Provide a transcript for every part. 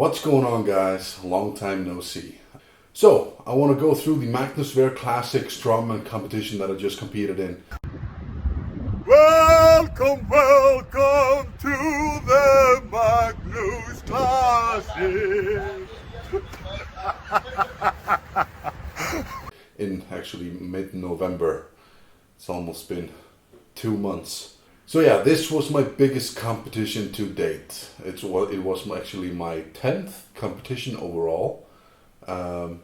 What's going on, guys? Long time no see. So, I want to go through the Magnús Ver Classic strongman competition that I just competed in. Welcome, welcome to the Magnús Classic. In actually mid-November. It's almost been 2 months. So yeah, this was my biggest competition to date. It was actually my 10th competition overall. And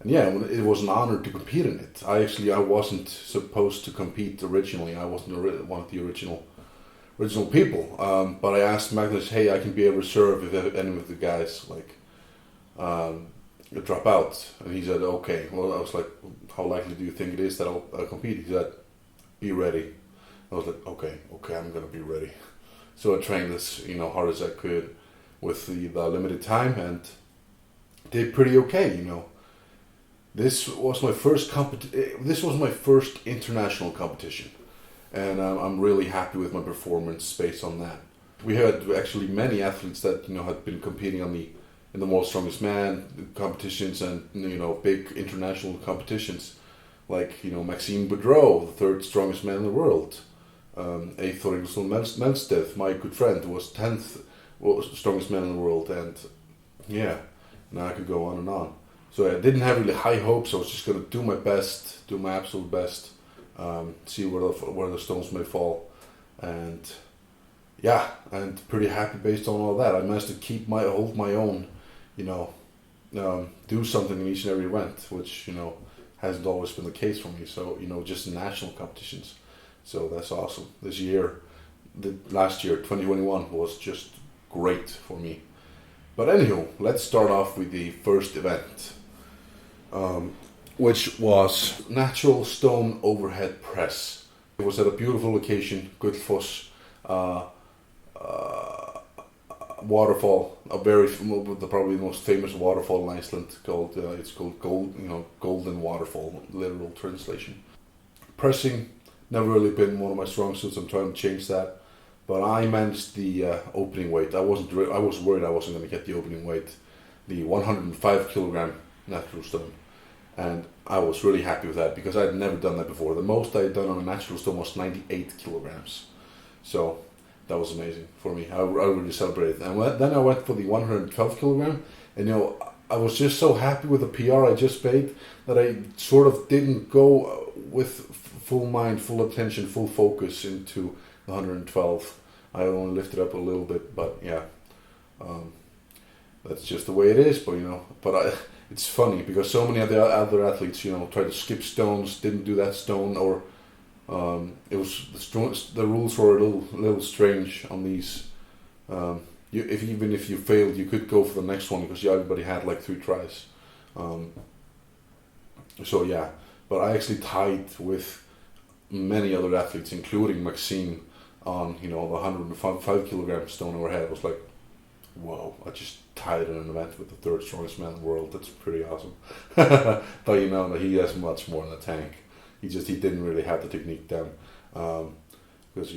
yeah, it was an honor to compete in it. I wasn't supposed to compete originally. I wasn't one of the original people. But I asked Magnus, hey, I can be a reserve if any of the guys drop out. And he said, okay. Well, I was like, how likely do you think it is that I'll compete? He said, be ready. I was like, okay, I'm gonna be ready. So I trained as hard as I could with the limited time and did pretty okay. This was my first international competition, and I'm really happy with my performance based on that. We had actually many athletes that had been competing in the World's Strongest Man competitions and big international competitions, like Maxime Boudreau, the third strongest man in the world. Eyþór Melstedt, my good friend, was 10th strongest man in the world, and yeah, now I could go on and on. So I didn't have really high hopes. I was just going to do my best, do my absolute best, see where the stones may fall, and yeah, and pretty happy based on all that. I managed to hold my own, do something in each and every event, which hasn't always been the case for me. So just national competitions. So that's awesome. Last year, 2021, was just great for me. But anywho, let's start off with the first event, which was natural stone overhead press. It was at a beautiful location, Gullfoss waterfall, probably the most famous waterfall in Iceland. It's called Golden Waterfall, literal translation. Pressing. Never really been one of my strong suits. I'm trying to change that, but I managed the opening weight. I was worried I wasn't going to get the opening weight, the 105 kilogram natural stone, and I was really happy with that because I'd never done that before. The most I'd done on a natural stone was 98 kilograms, so that was amazing for me. I really celebrated. And then I went for the 112 kilogram, and I was just so happy with the PR I just made that I sort of didn't go with full mind, full attention, full focus into the 112. I only lifted up a little bit, but yeah, that's just the way it is. But it's funny because so many other athletes, try to skip stones, didn't do that stone, or it was the rules were a little strange on these. Even if you failed, you could go for the next one because everybody had like 3 tries. So yeah, but I actually tied with many other athletes, including Maxime, on the 105 kilogram stone overhead. I was like, whoa! I just tied in an event with the third strongest man in the world. That's pretty awesome. But that he has much more in the tank. He didn't really have the technique down, because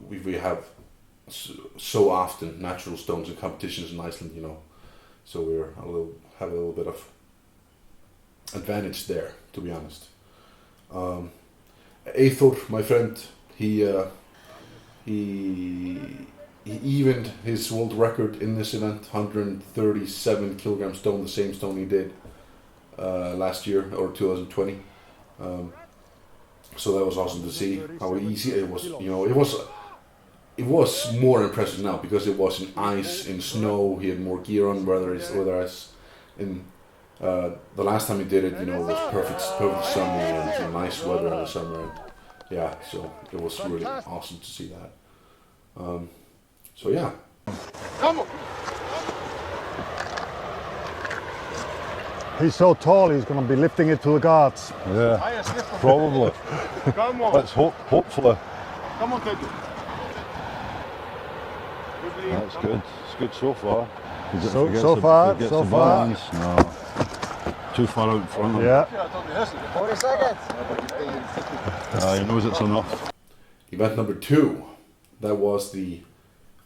we have so often natural stones in competitions in Iceland, so have a little bit of advantage there, to be honest. Eyþór, my friend, he evened his world record in this event, 137 kilogram stone, the same stone he did last year or 2020. So that was awesome to see how easy it was. It was more impressive now because it was in ice, in snow. He had more gear on, whereas in the last time he did it, it was perfect sunny and nice weather in the summer. And yeah, so it was really awesome to see that. So yeah. Come on. He's so tall, he's going to be lifting it to the guards. Yeah, probably. Come on. Let's hopefully. Come on, take it. That's good. It's good so far. So far. No. Too far out in front of him. Yeah. 40 seconds. He knows it's enough. Event number 2, that was the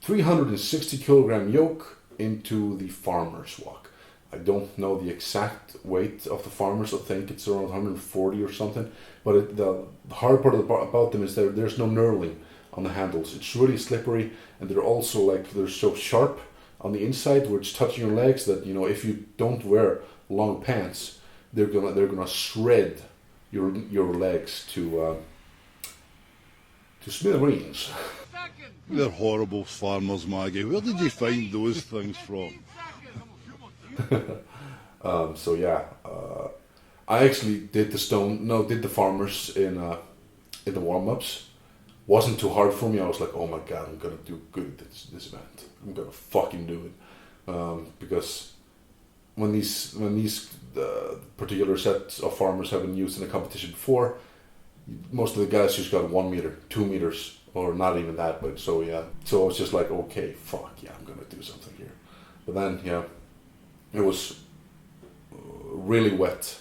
360 kilogram yoke into the farmer's walk. I don't know the exact weight of the farmers. I think it's around 140 or something. But the hard part about them is that there's no knurling on the handles. It's really slippery, and they're also like they're so sharp on the inside where it's touching your legs that, you know, if you don't wear long pants, they're gonna shred your legs to smithereens. They're horrible farmers, Maggie. Where did you find those things from? So yeah, I actually did the farmers in the warm-ups. Wasn't too hard for me. I was like, oh my god, I'm gonna do good at this event. I'm gonna fucking do it, because when these particular sets of farmers have been used in a competition before, most of the guys just got 1 meter, 2 meters, or not even that. But so yeah, so I was just like, okay, fuck yeah, I'm gonna do something here. But then yeah, it was really wet.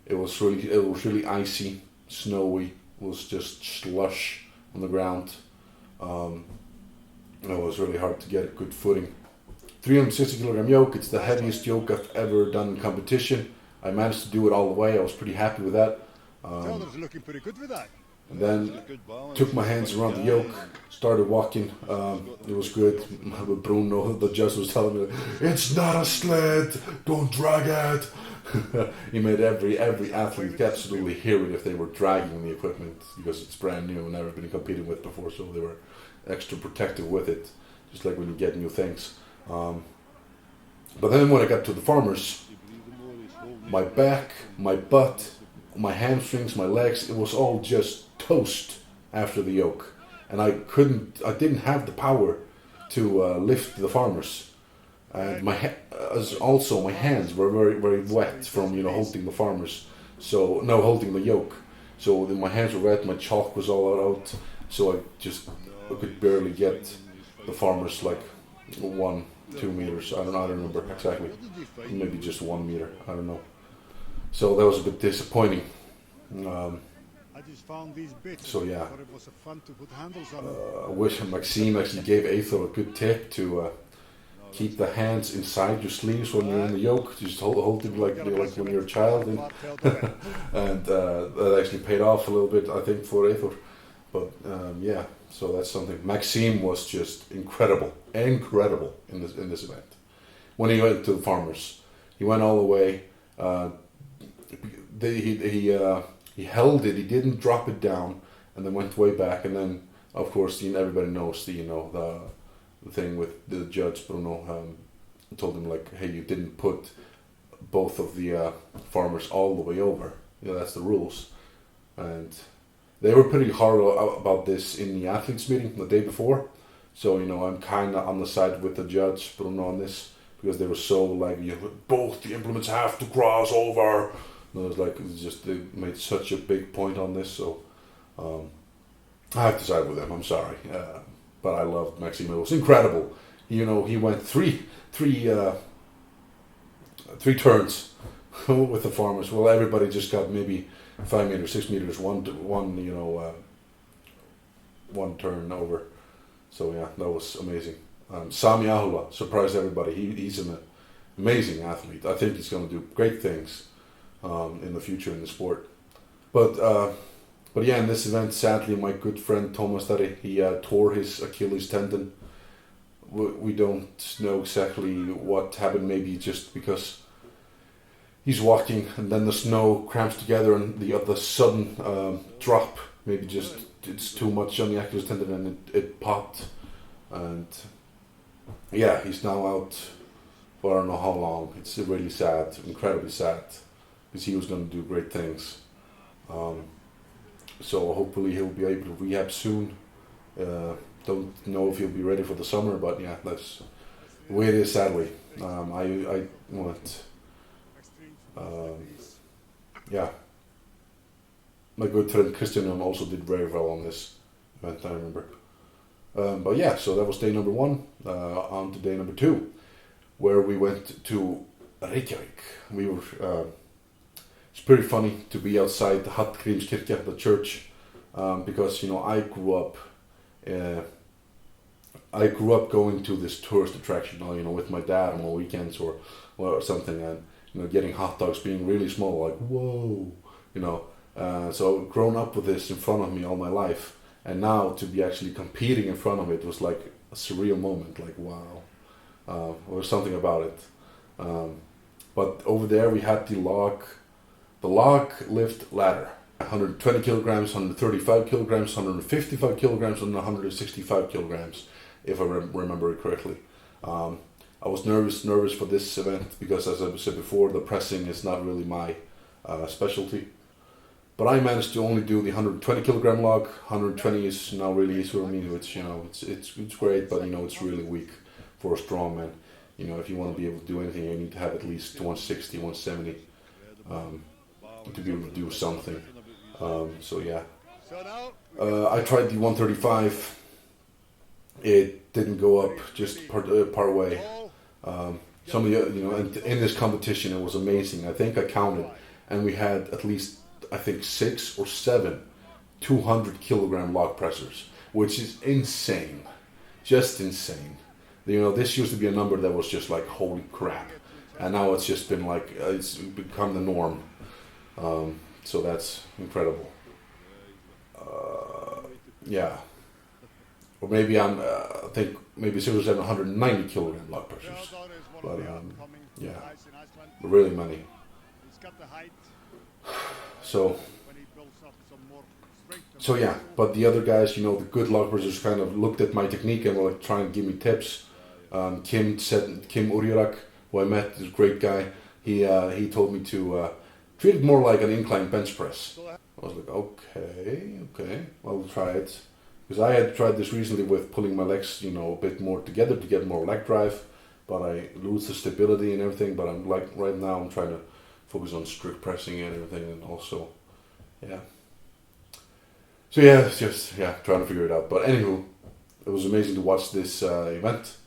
It was really icy, snowy. It was just slush on the ground. It was really hard to get a good footing. 360 kilogram yoke. It's the heaviest yoke I've ever done in competition. I managed to do it all the way. I was pretty happy with that. Taylor's looking pretty good with that. And then took my hands around the yoke, started walking. It was good. Bruno, the judge, was telling me, "It's not a sled. Don't drag it." He made every athlete absolutely hear it if they were dragging the equipment, because it's brand new and never been competed with before, so they were extra protective with it, just like when you get new things. But then when I got to the farmers, my back, my butt, my hamstrings, my legs, it was all just toast after the yoke, and I didn't have the power to lift the farmers. And my hands were very, very wet from, you know, holding the farmers. So no, holding the yoke. So then my hands were wet. My chalk was all out. So I could barely get the farmers like 1-2 meters. I don't remember exactly. Maybe just 1 meter. I don't know. So that was a bit disappointing. I just found these bits. So yeah. But it was fun to put handles on. I wish Maxime actually gave Aethel a good tip to keep the hands inside your sleeves when you're in the yoke. Just hold it like when you're a child, and that actually paid off a little bit, I think, for Aethel. But yeah, so that's something. Maxime was just incredible in this event. When he went to the farmers, he went all the way. He held it. He didn't drop it down, and then went way back. And then, of course, everybody knows the thing with the judge Bruno told him, like, hey, you didn't put both of the farmers all the way over. That's the rules. And they were pretty hard about this in the athletes meeting the day before. So I'm kind of on the side with the judge Bruno on this, because they were so like, both the implements have to cross over. And it was like, they made such a big point on this. So I have to side with them. I'm sorry. But I loved Maxime. It was incredible. He went three turns with the farmers. Well, everybody just got maybe 5 meters, 6 meters, one turn over. So yeah, that was amazing. Sami Ahula surprised everybody. He's an amazing athlete. I think he's going to do great things in the future in the sport. But yeah, in this event, sadly, my good friend Thomas Dari, he tore his Achilles tendon. We don't know exactly what happened. Maybe just because he's walking and then the snow cramps together and the sudden drop. Maybe just it's too much on the Achilles tendon and it popped. And yeah, he's now out for I don't know how long. It's really sad, incredibly sad, because he was going to do great things. So hopefully he'll be able to rehab soon. Don't know if he'll be ready for the summer, but yeah, that's the way it is, sadly. Yeah. My good friend Christian also did very well on this event, I remember. But yeah, so that was day number 1. On to day number 2, where we went to Reykjavik. We were... it's pretty funny to be outside the Hallgrímskirkja, the church, because I grew up I grew up going to this tourist attraction, you know, with my dad on the weekends or something, and you know, getting hot dogs being really small, like whoa, you know. So grown up with this in front of me all my life, and now to be actually competing in front of it was like a surreal moment. Like wow, there was something about it. But over there we had the log lift ladder. 120 kilograms, 135 kilograms, 155 kilograms, and 165 kilograms, if I remember it correctly. I was nervous for this event because, as I said before, the pressing is not really my specialty. But I managed to only do the 120 kilogram log. 120 is now really sort of mean it's, you know, it's great, but you know, it's really weak for a strongman. You know, if you want to be able to do anything, you need to have at least 160, 170 to be able to do something. So yeah, I tried the 135. It didn't go up just part way. Some of the, you know, and in this competition it was amazing. I think I counted, and we had at least, I think, 6 or 7 200 kilogram log pressers, which is insane, just insane. You know, this used to be a number that was just like holy crap, and now it's just been like it's become the norm. So that's incredible. Yeah, or maybe I think maybe 190 kilogram log pressures, but yeah, really many. So yeah, but the other guys, you know, the good log pressers kind of looked at my technique and were like trying to give me tips. Kim Urirak, who I met, is a great guy. He told me to treat it more like an incline bench press. I was like, okay, well, we'll try it. Because I had tried this recently with pulling my legs, you know, a bit more together to get more leg drive, but I lose the stability and everything. But I'm like, right now I'm trying to focus on strict pressing and everything, and also, yeah. So yeah, it's just, yeah, trying to figure it out. But anywho, it was amazing to watch this event.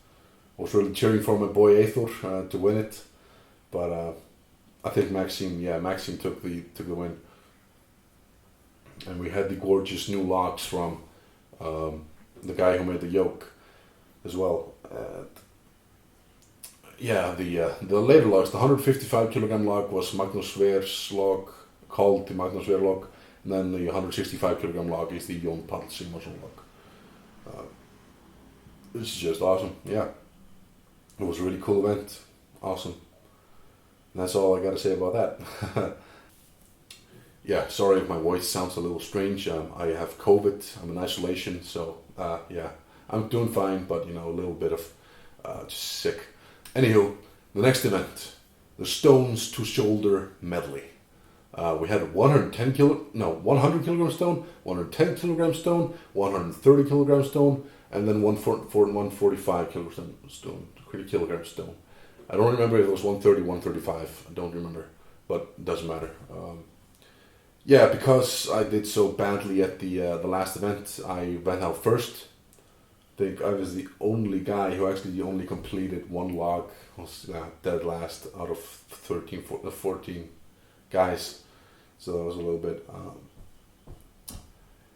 I was really cheering for my boy Eithor to win it, but I think Maxime took the win. And we had the gorgeous new logs from the guy who made the Yoke as well. Yeah, the later logs, the 155 kilogram log was Magnús Ver's log, called the Magnús Ver log, and then the 165 kilogram log is the Jón Páll Sigmarsson log. This is just awesome, yeah. It was a really cool event, awesome. And that's all I got to say about that. Yeah, sorry if my voice sounds a little strange. I have COVID. I'm in isolation, so yeah, I'm doing fine, but you know, a little bit of just sick. Anywho, the next event, the stones to shoulder medley. We had 100 kilogram stone, 110 kilogram stone, 130 kilogram stone, and then 145 kilogram stone. I don't remember if it was 130, 135. I don't remember, but it doesn't matter. Yeah, because I did so badly at the last event, I went out first. I think I was the only guy who actually only completed one log, was dead last out of 14 guys. So that was a little bit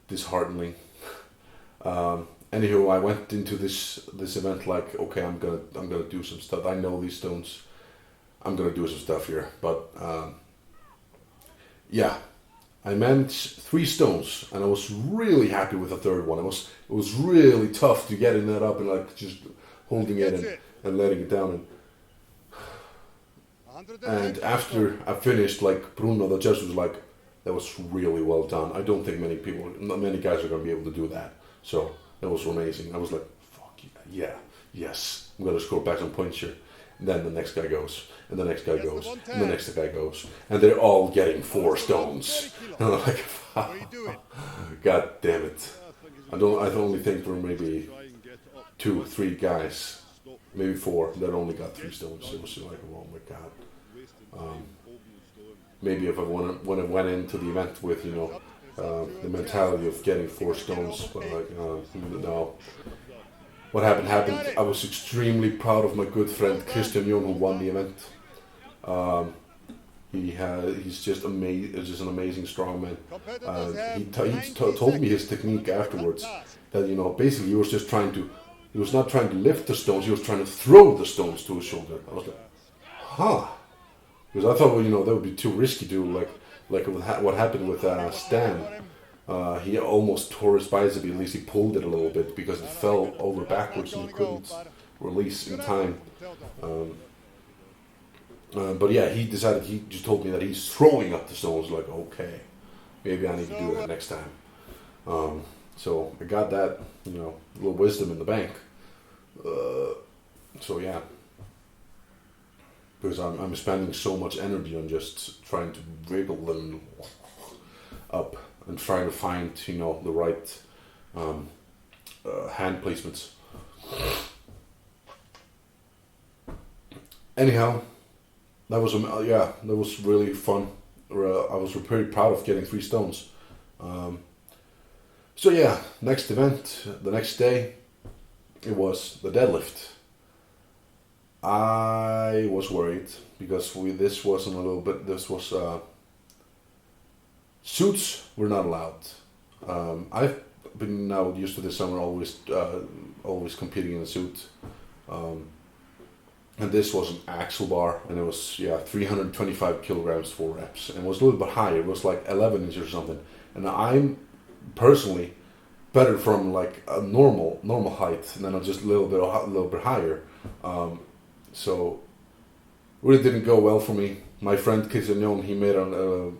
disheartening. Anywho, I went into this event like, okay, I'm gonna do some stuff. I know these stones. I'm gonna do some stuff here, but yeah. I managed 3 stones, and I was really happy with the third one. It was really tough to getting that up and like just holding it and letting it down. And after I finished, like Bruno, the judge, was like, "That was really well done. I don't think not many guys are gonna be able to do that." So that was amazing. I was like, "Fuck yeah, yes, I'm gonna score back some points here." And then the next guy goes, and the next guy goes, and the next guy goes, and they're all getting 4 stones. And I'm like, God damn it! I only think there were maybe 2, 3 guys, maybe 4 that only got 3 stones. It was like, oh my god. Maybe if I went into the event with, you know, the mentality of getting 4 stones, but like, no. What happened. I was extremely proud of my good friend Christian Jón, who won the event. He's just amazing. Just an amazing strongman. He told me his technique afterwards. That, you know, basically he was just trying to He was not trying to lift the stones, he was trying to throw the stones to his shoulder. I was like, huh. Because I thought, well, you know, that would be too risky to, like what happened with Stan. He almost tore his bicep, at least he pulled it a little bit because it fell over backwards and he couldn't release in time. But yeah, he just told me that he's throwing up the stones. Like, okay, maybe I need to do that next time. So I got that, you know, little wisdom in the bank. So yeah, because I'm spending so much energy on just trying to wriggle them up and trying to find, you know, the right hand placements. Anyhow, that was really fun. I was pretty proud of getting 3 stones. So yeah, next event, the next day, it was the deadlift. I was worried because this was suits were not allowed. I've been now used to this summer always competing in a suit. And this was an axle bar, and it was 325 kilograms 4 reps, and it was a little bit higher. It was like 11 inches or something. And I'm personally better from like a normal height, and then I'm just a little bit higher. So really didn't go well for me. My friend Kizanyon, he made a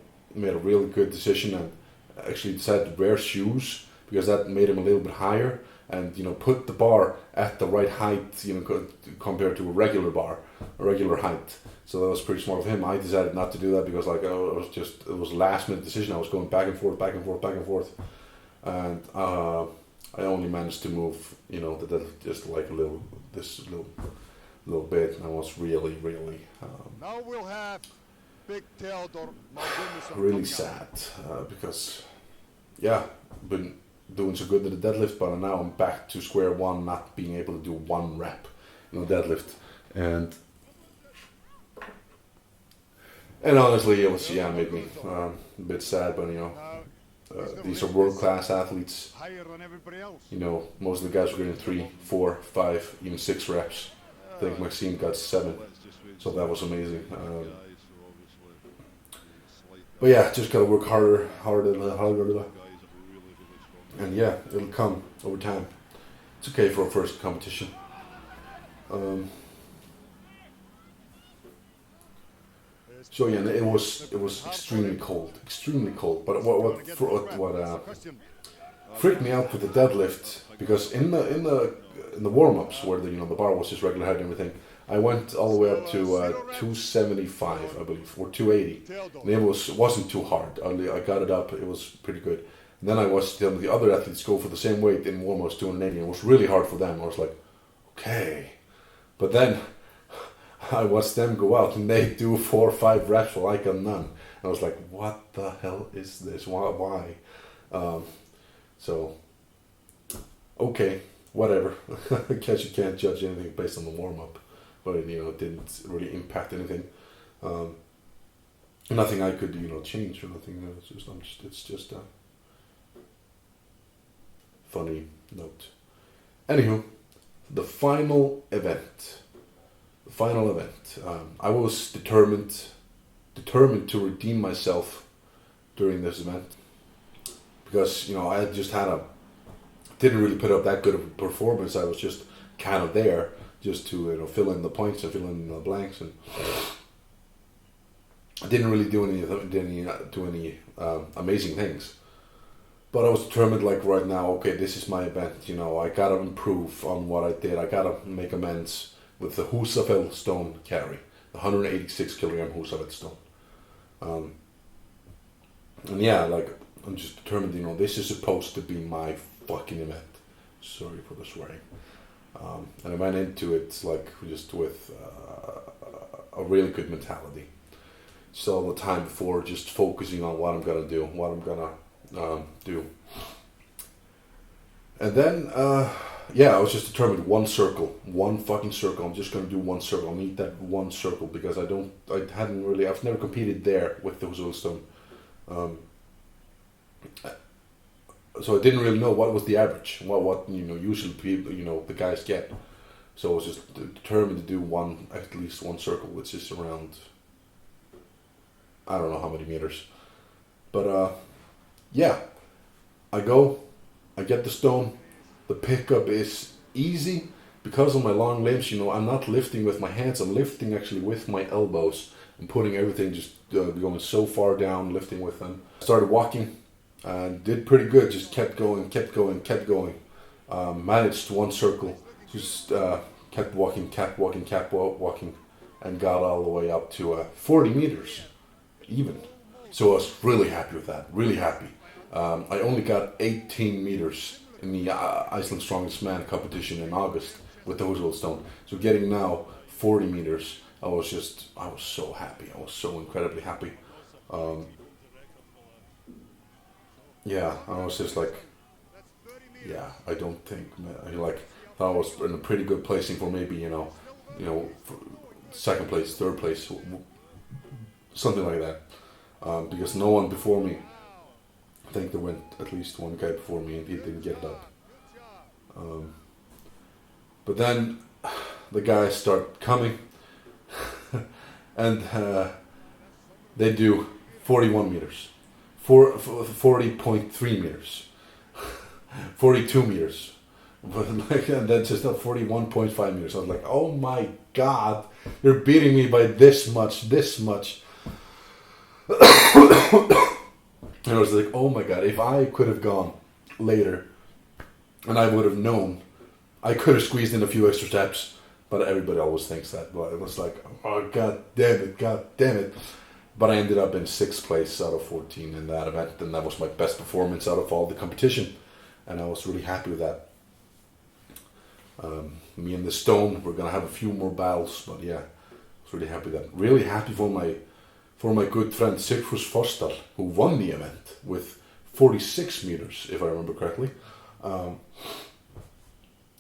really good decision and actually decided to wear shoes because that made him a little bit higher. And, you know, put the bar at the right height, you know, compared to a regular bar, a regular height. So that was pretty smart of him. I decided not to do that because, like, it was a last minute decision. I was going back and forth. And I only managed to move, you know, just like this little bit. And I was really, Now we'll have Big Theodor really sad because, yeah, been doing so good at the deadlift, but now I'm back to square one, not being able to do 1 rep, you know, deadlift, and honestly, it was made me a bit sad. But you know, these are world-class athletes. higher than everybody else. You know, most of the guys were getting 3, 4, 5, even 6 reps. I think Maxime got 7, so that was amazing. But yeah, just gotta work harder. And yeah, it'll come over time. It's okay for a first competition. So yeah, it was extremely cold. But what freaked me out with the deadlift, because in the warm-ups where the bar was just regular height and everything, I went all the way up to 275, I believe, or 280, and it wasn't too hard. I got it up. It was pretty good. And then I watched the other athletes go for the same weight in warm-ups, 280, and it was really hard for them. I was like, okay. But then I watched them go out and they do 4 or 5 reps while I got none. And I was like, what the hell is this? Why? So, okay, whatever. I guess you can't judge anything based on the warm-up. But it didn't really impact anything. Nothing I could change or nothing. It's just a funny note. Anywho, the final event. I was determined to redeem myself during this event, because I just didn't really put up that good of a performance. I was just kind of there just to fill in the points and fill in the blanks, and I didn't really do any amazing things. But I was determined, like right now, okay, this is my event. I gotta improve on what I did. I gotta make amends with the HÚSAFELLSTONE carry, the 186 kilogram húsafellstone. And yeah, like, I'm just determined, this is supposed to be my fucking event. Sorry for the swearing. And I went into it like just with a really good mentality. So all the time before, just focusing on what I'm gonna do, do. And then, I was just determined, one fucking circle. I'm just gonna do one circle. I'll need that one circle because I've never competed there with the HÚSAFELLSTONE. so I didn't really know what was the average, what usually people, the guys get. So I was just determined to do at least one circle, which is around, I don't know how many meters. But yeah, I get the stone. The pickup is easy because of my long limbs. I'm not lifting with my hands. I'm lifting actually with my elbows. I'm putting everything just going so far down, lifting with them. I started walking and did pretty good. Just kept going. Managed one circle. Just kept walking, and got all the way up to 40 meters even. So I was really happy with that. Really happy. I only got 18 meters in the Iceland Strongest Man competition in August with the HÚSAFELLSTONE. So getting now 40 meters, I was so happy. I was so incredibly happy. Yeah, I was just like, yeah, I don't think, I thought I was in a pretty good placing for maybe, for second place, third place, something like that. Because no one before me, I think there went at least one guy before me and he didn't get it up. But then the guys start coming and they do 41 meters, 40.3 meters, 42 meters, and then just up 41.5 meters. I was like, oh my God, you're beating me by this much. And I was like, oh my God, if I could have gone later and I would have known, I could have squeezed in a few extra steps, but everybody always thinks that. But it was like, oh God damn it. But I ended up in 6th place out of 14 in that event, and that was my best performance out of all the competition, and I was really happy with that. Me and the stone, we're gonna have a few more battles, but yeah, I was really happy with that. Really happy for my good friend Sigfús Forsdal, who won the event with 46 meters, if I remember correctly.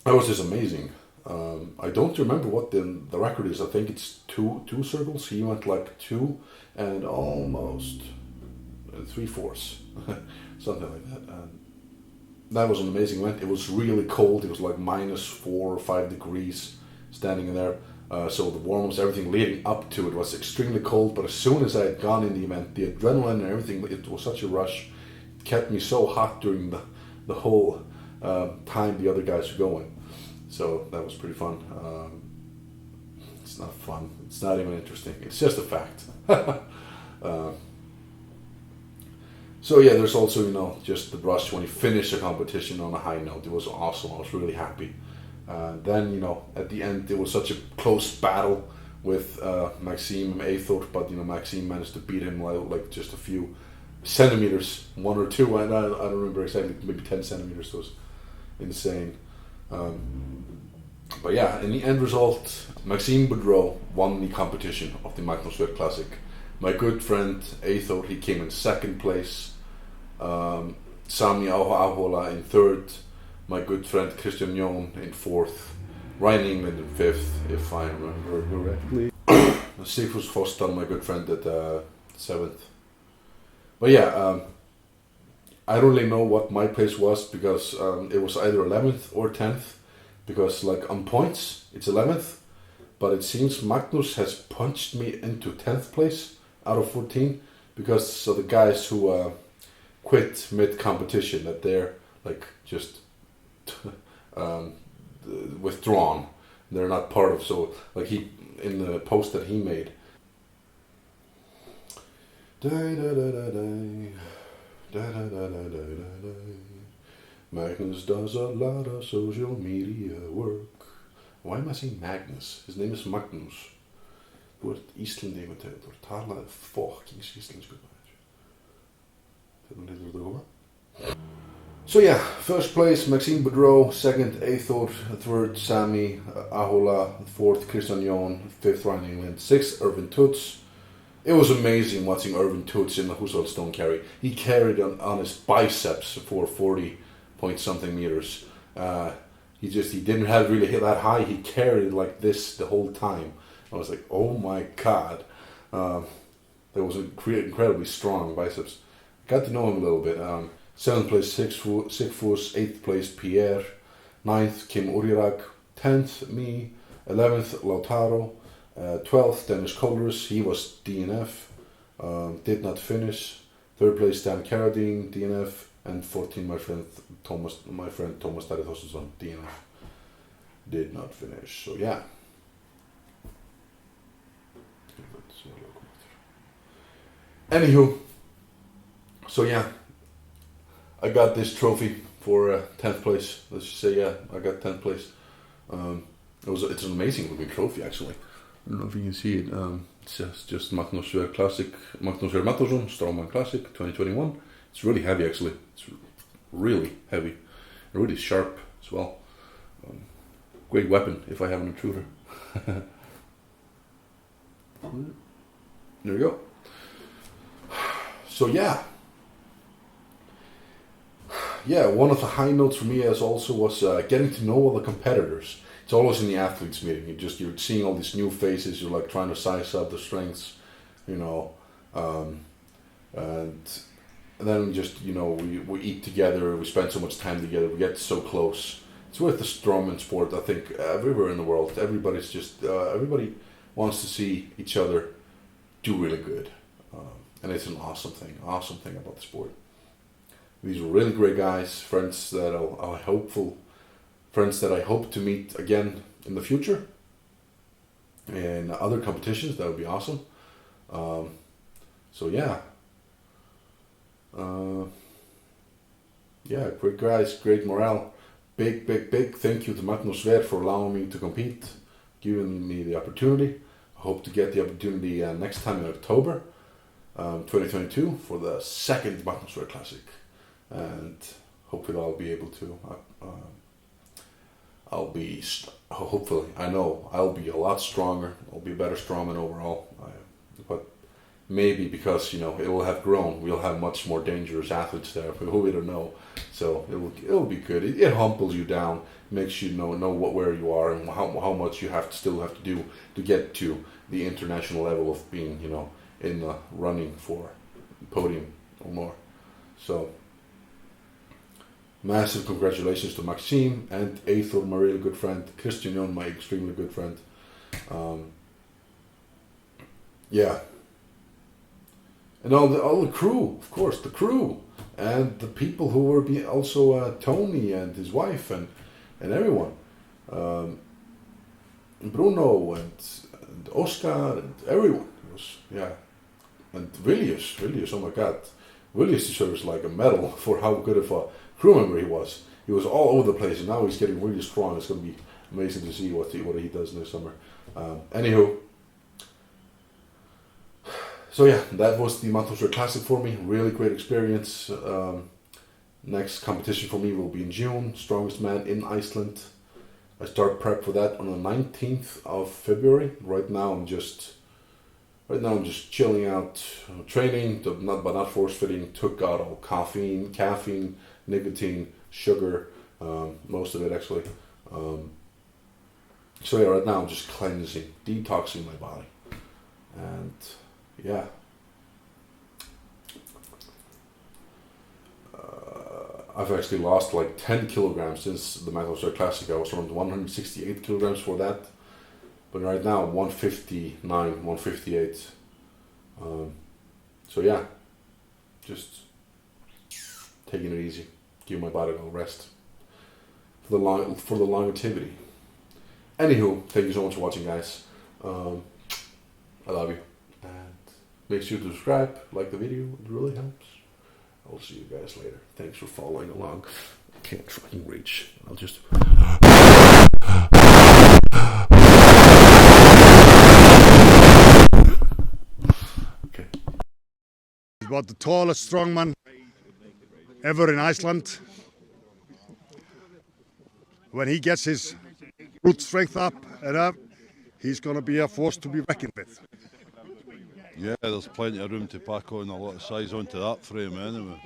That was just amazing. I don't remember what the record is. I think it's two circles. He went like 2 and almost 3/4, something like that. And that was an amazing event. It was really cold. It was like -4 or 5 degrees standing in there. So the warm-ups, everything leading up to it was extremely cold. But as soon as I had gone in the event, the adrenaline and everything, it was such a rush. It kept me so hot during the whole time the other guys were going. So that was pretty fun. It's not fun. It's not even interesting. It's just a fact. So yeah, there's also, just the rush when you finish a competition on a high note. It was awesome. I was really happy. Then, at the end, it was such a close battle with Maxime and Eyþór, but, Maxime managed to beat him like just a few centimeters, 1 or 2, and I don't remember exactly, maybe 10 centimeters. It was insane. But yeah, in the end result, Maxime Boudreau won the competition of the Magnús Ver Classic. My good friend Eyþór, he came in 2nd place. Sami Ahola in 3rd. My good friend Christian Jón in 4th. Ryan England in 5th, if I remember correctly. Sigfús Forsdal, my good friend, at 7th. But yeah, I don't really know what my place was, because it was either 11th or 10th, because like on points it's 11th, but it seems Magnus has punched me into 10th place out of 14, because of the guys who quit mid-competition, that they're like just withdrawn, they're not part of. So like he, in the post that he made, Magnus does a lot of social media work. Why am I saying Magnus? His name is Magnus. Þú ert Íslendingur, Theodor. Talaði fucking íslensku. Hvernig heitir þetta koma? So yeah, 1st place Maxime Boudreau, 2nd Eyþór, 3rd Sami Ahola, 4th Christian Jón, 5th Ryan England, 6th Irvin Toots. It was amazing watching Irvin Toots in the HÚSAFELLSTONE carry. He carried on his biceps for 40 point something meters. He didn't have really hit that high. He carried like this the whole time. I was like, oh my God. That was incredibly strong biceps. Got to know him a little bit. 7th place Sigfús, 8th place Pierre, 9th Kim Urirak, 10th me, 11th Lautaro, 12th Dennis Kolders, he was DNF, did not finish. 3rd place Dan Carradine, DNF, and 14th my friend Thomas Dari Thorstensson, DNF, did not finish. So yeah. Anywho, so yeah, I got this trophy for 10th place. Let's just say, yeah, I got 10th place. It's an amazing looking trophy, actually. I don't know if you can see it. It's just Magnús Ver Classic, Magnús Ver Matthíasson, Strongman Classic 2021. It's really heavy, actually. It's really heavy, and really sharp as well. Great weapon if I have an intruder. There we go. So yeah, one of the high notes for me as also was getting to know all the competitors. It's always in the athletes meeting. You're seeing all these new faces. You're like trying to size up the strengths, you know, and then just, you know, we eat together. We spend so much time together. We get so close. It's with the strongman sport. I think everywhere in the world, everybody's just everybody wants to see each other do really good. And it's an awesome thing about the sport. These are really great guys, friends that I hope to meet again in the future. In other competitions, that would be awesome. So yeah. Great guys, great morale. Big thank you to Magnús Ver for allowing me to compete, giving me the opportunity. I hope to get the opportunity next time in October 2022 for the 2nd Magnús Ver Classic, and hopefully I'll be able to hopefully, I know I'll be a lot stronger. I'll be a better strongman overall, but maybe because, you know, it'll have grown, we'll have much more dangerous athletes there, who we don't know, so it'll be good. It humbles you down, makes you know where you are and how much you still have to do to get to the international level of being, you know, in the running for podium or more. So massive congratulations to Maxime and Eithor, my really good friend, Christian Jon, my extremely good friend. And all the crew, of course, the crew, and the people who were also Tony and his wife and everyone, Bruno and Oscar and everyone. It was, and Villius, oh my God, Villius deserves like a medal for how good of a crew member he was. He was all over the place, and now he's getting really strong. It's going to be amazing to see what he does this summer. Anywho. So yeah, that was the Magnús Ver Classic for me. Really great experience. Next competition for me will be in June. Strongest Man in Iceland. I start prep for that on the 19th of February. Right now I'm just chilling out, training, not force fitting. Took out all caffeine, nicotine, sugar, most of it actually. So yeah, right now I'm just cleansing, detoxing my body, and yeah. I've actually lost like 10 kilograms since the Magnús Ver Classic. I was around 168 kilograms for that. But right now, 159, 158. So yeah, just taking it easy. Give my body a little rest. For the longevity. Anywho, thank you so much for watching, guys. I love you. And make sure to subscribe, like the video, it really helps. I'll see you guys later. Thanks for following along. I can't fucking reach. I'll just... Okay. He's about the tallest strongman ever in Iceland. When he gets his brute strength up and up, he's going to be a force to be reckoned with. Yeah, there's plenty of room to pack on a lot of size onto that frame anyway.